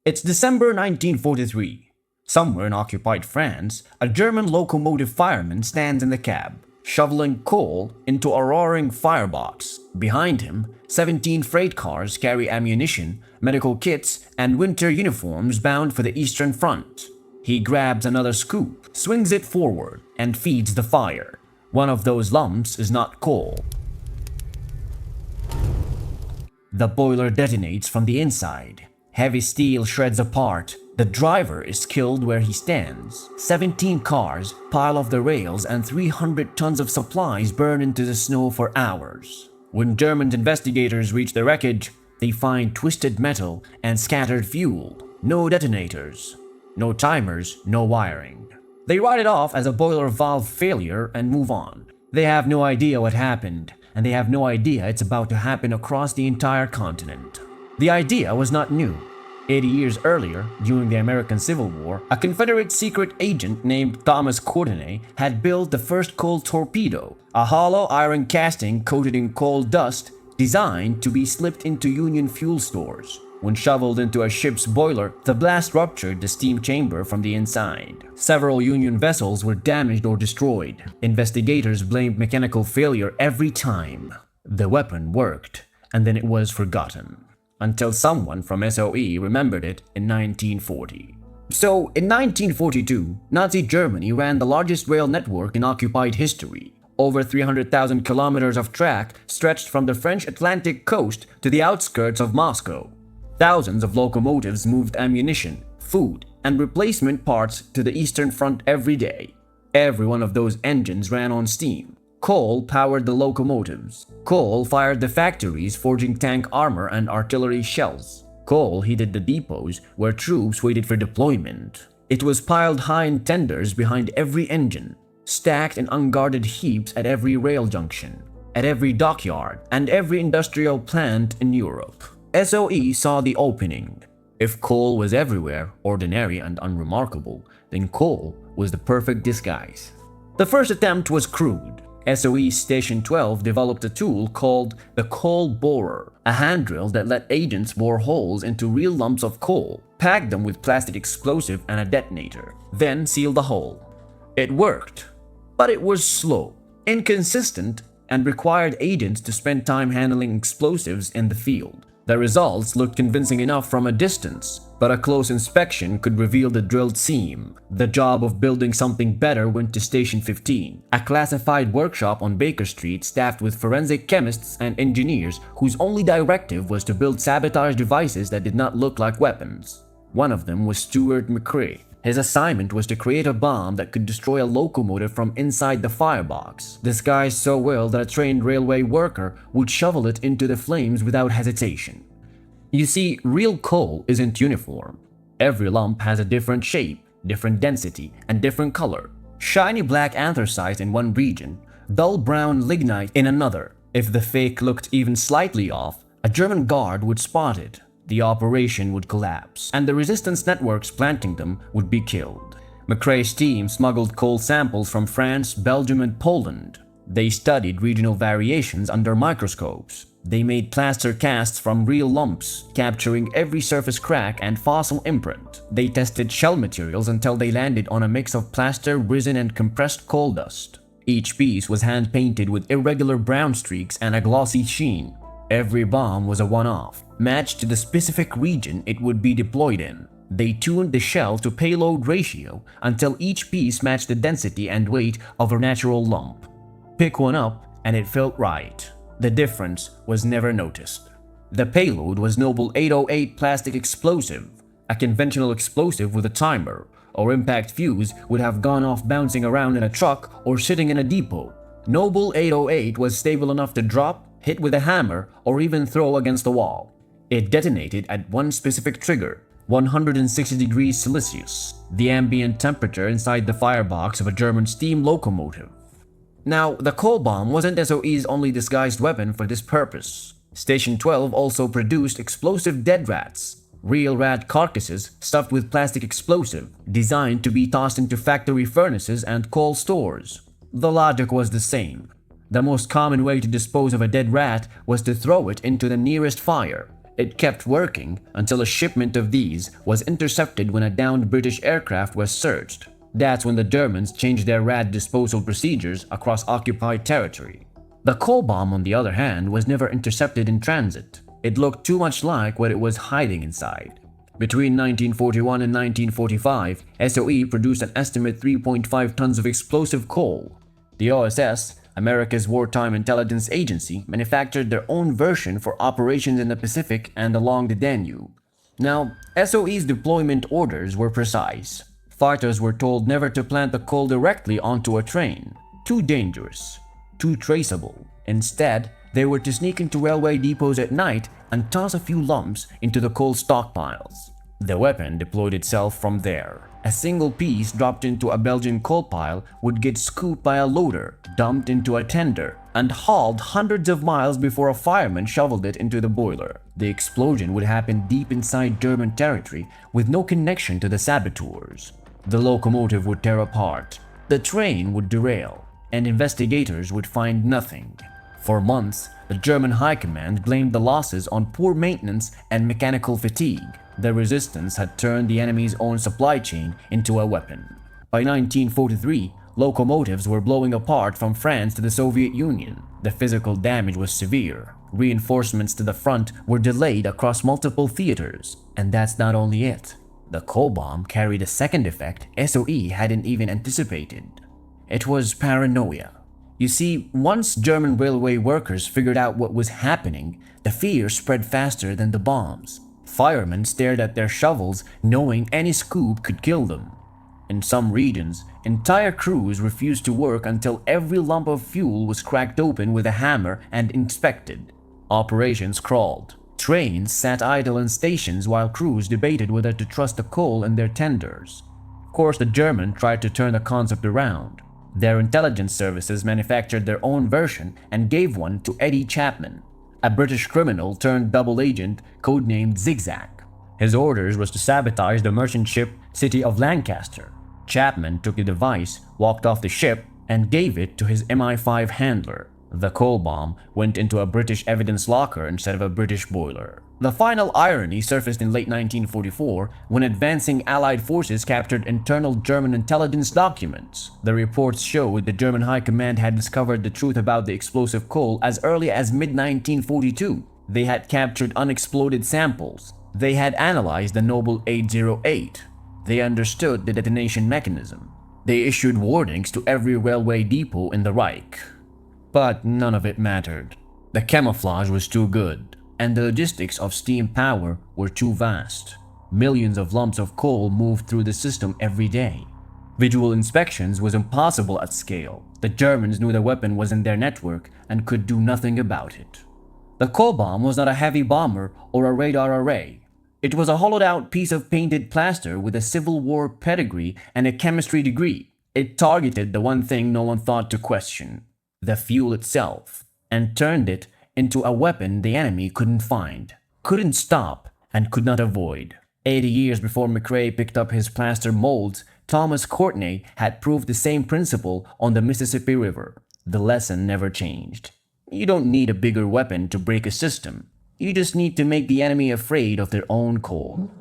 It's December 1943. Somewhere in occupied France, a German locomotive fireman stands in the cab, shoveling coal into a roaring firebox. Behind him, 17 freight cars carry ammunition, medical kits, and winter uniforms bound for the Eastern Front. He grabs another scoop, swings it forward, and feeds the fire. One of those lumps is not coal. The boiler detonates from the inside. Heavy steel shreds apart. The driver is killed where he stands. 17 cars pile off the rails and 300 tons of supplies burn into the snow for hours. When German investigators reach the wreckage, they find twisted metal and scattered fuel. No detonators, no timers, no wiring. They write it off as a boiler valve failure and move on. They have no idea what happened, and they have no idea it's about to happen across the entire continent. The idea was not new. 80 years earlier, during the American Civil War, a Confederate secret agent named Thomas Courtenay had built the first coal torpedo, a hollow iron casting coated in coal dust designed to be slipped into Union fuel stores. When shoveled into a ship's boiler, the blast ruptured the steam chamber from the inside. Several Union vessels were damaged or destroyed. Investigators blamed mechanical failure every time. The weapon worked, and then it was forgotten, until someone from SOE remembered it in 1940. So, in 1942, Nazi Germany ran the largest rail network in occupied history. Over 300,000 kilometers of track stretched from the French Atlantic coast to the outskirts of Moscow. Thousands of locomotives moved ammunition, food, and replacement parts to the Eastern Front every day. Every one of those engines ran on steam. Coal powered the locomotives. Coal fired the factories forging tank armor and artillery shells. Coal heated the depots where troops waited for deployment. It was piled high in tenders behind every engine, stacked in unguarded heaps at every rail junction, at every dockyard, and every industrial plant in Europe. SOE saw the opening. If coal was everywhere, ordinary and unremarkable, then coal was the perfect disguise. The first attempt was crude. SOE Station 12 developed a tool called the coal borer, a hand drill that let agents bore holes into real lumps of coal, pack them with plastic explosive and a detonator, then seal the hole. It worked, but it was slow, inconsistent, and required agents to spend time handling explosives in the field. The results looked convincing enough from a distance, but a close inspection could reveal the drilled seam. The job of building something better went to Station 15, a classified workshop on Baker Street staffed with forensic chemists and engineers whose only directive was to build sabotage devices that did not look like weapons. One of them was Stuart McCrae. His assignment was to create a bomb that could destroy a locomotive from inside the firebox, disguised so well that a trained railway worker would shovel it into the flames without hesitation. You see, real coal isn't uniform. Every lump has a different shape, different density, and different color. Shiny black anthracite in one region, dull brown lignite in another. If the fake looked even slightly off, a German guard would spot it. The operation would collapse, and the resistance networks planting them would be killed. McCrae's team smuggled coal samples from France, Belgium, and Poland. They studied regional variations under microscopes. They made plaster casts from real lumps, capturing every surface crack and fossil imprint. They tested shell materials until they landed on a mix of plaster, resin, and compressed coal dust. Each piece was hand-painted with irregular brown streaks and a glossy sheen. Every bomb was a one-off, matched to the specific region it would be deployed in. They tuned the shell to payload ratio until each piece matched the density and weight of a natural lump. Pick one up and it felt right. The difference was never noticed. The payload was Nobel 808 plastic explosive. A conventional explosive with a timer or impact fuse would have gone off bouncing around in a truck or sitting in a depot. Nobel 808 was stable enough to drop, hit with a hammer, or even throw against the wall. It detonated at one specific trigger, 160 degrees Celsius, the ambient temperature inside the firebox of a German steam locomotive. Now, the coal bomb wasn't SOE's only disguised weapon for this purpose. Station 12 also produced explosive dead rats, real rat carcasses stuffed with plastic explosive, designed to be tossed into factory furnaces and coal stores. The logic was the same. The most common way to dispose of a dead rat was to throw it into the nearest fire. It kept working until a shipment of these was intercepted when a downed British aircraft was searched. That's when the Germans changed their RAD disposal procedures across occupied territory. The coal bomb, on the other hand, was never intercepted in transit. It looked too much like what it was hiding inside. Between 1941 and 1945, SOE produced an estimate 3.5 tons of explosive coal. The OSS, America's wartime intelligence agency, manufactured their own version for operations in the Pacific and along the Danube. Now, SOE's deployment orders were precise. Fighters were told never to plant the coal directly onto a train. Too dangerous. Too traceable. Instead, they were to sneak into railway depots at night and toss a few lumps into the coal stockpiles. The weapon deployed itself from there. A single piece dropped into a Belgian coal pile would get scooped by a loader, dumped into a tender, and hauled hundreds of miles before a fireman shoveled it into the boiler. The explosion would happen deep inside German territory with no connection to the saboteurs. The locomotive would tear apart, the train would derail, and investigators would find nothing. For months, the German High Command blamed the losses on poor maintenance and mechanical fatigue. The resistance had turned the enemy's own supply chain into a weapon. By 1943, locomotives were blowing apart from France to the Soviet Union. The physical damage was severe. Reinforcements to the front were delayed across multiple theaters. And that's not only it. The coal bomb carried a second effect SOE hadn't even anticipated. It was paranoia. You see, once German railway workers figured out what was happening, the fear spread faster than the bombs. Firemen stared at their shovels, knowing any scoop could kill them. In some regions, entire crews refused to work until every lump of fuel was cracked open with a hammer and inspected. Operations crawled. Trains sat idle in stations while crews debated whether to trust the coal in their tenders. Of course, the Germans tried to turn the concept around. Their intelligence services manufactured their own version and gave one to Eddie Chapman, a British criminal turned double agent codenamed Zigzag. His orders was to sabotage the merchant ship City of Lancaster. Chapman took the device, walked off the ship, and gave it to his MI5 handler. The coal bomb went into a British evidence locker instead of a British boiler. The final irony surfaced in late 1944 when advancing Allied forces captured internal German intelligence documents. The reports showed the German High Command had discovered the truth about the explosive coal as early as mid-1942. They had captured unexploded samples. They had analyzed the Nobel 808. They understood the detonation mechanism. They issued warnings to every railway depot in the Reich. But none of it mattered. The camouflage was too good, and the logistics of steam power were too vast. Millions of lumps of coal moved through the system every day. Visual inspections was impossible at scale. The Germans knew the weapon was in their network and could do nothing about it. The coal bomb was not a heavy bomber or a radar array. It was a hollowed-out piece of painted plaster with a Civil War pedigree and a chemistry degree. It targeted the one thing no one thought to question: the fuel itself, and turned it into a weapon the enemy couldn't find, couldn't stop, and could not avoid. 80 years before McCrae picked up his plaster molds, Thomas Courtney had proved the same principle on the Mississippi River. The lesson never changed. You don't need a bigger weapon to break a system. You just need to make the enemy afraid of their own coal.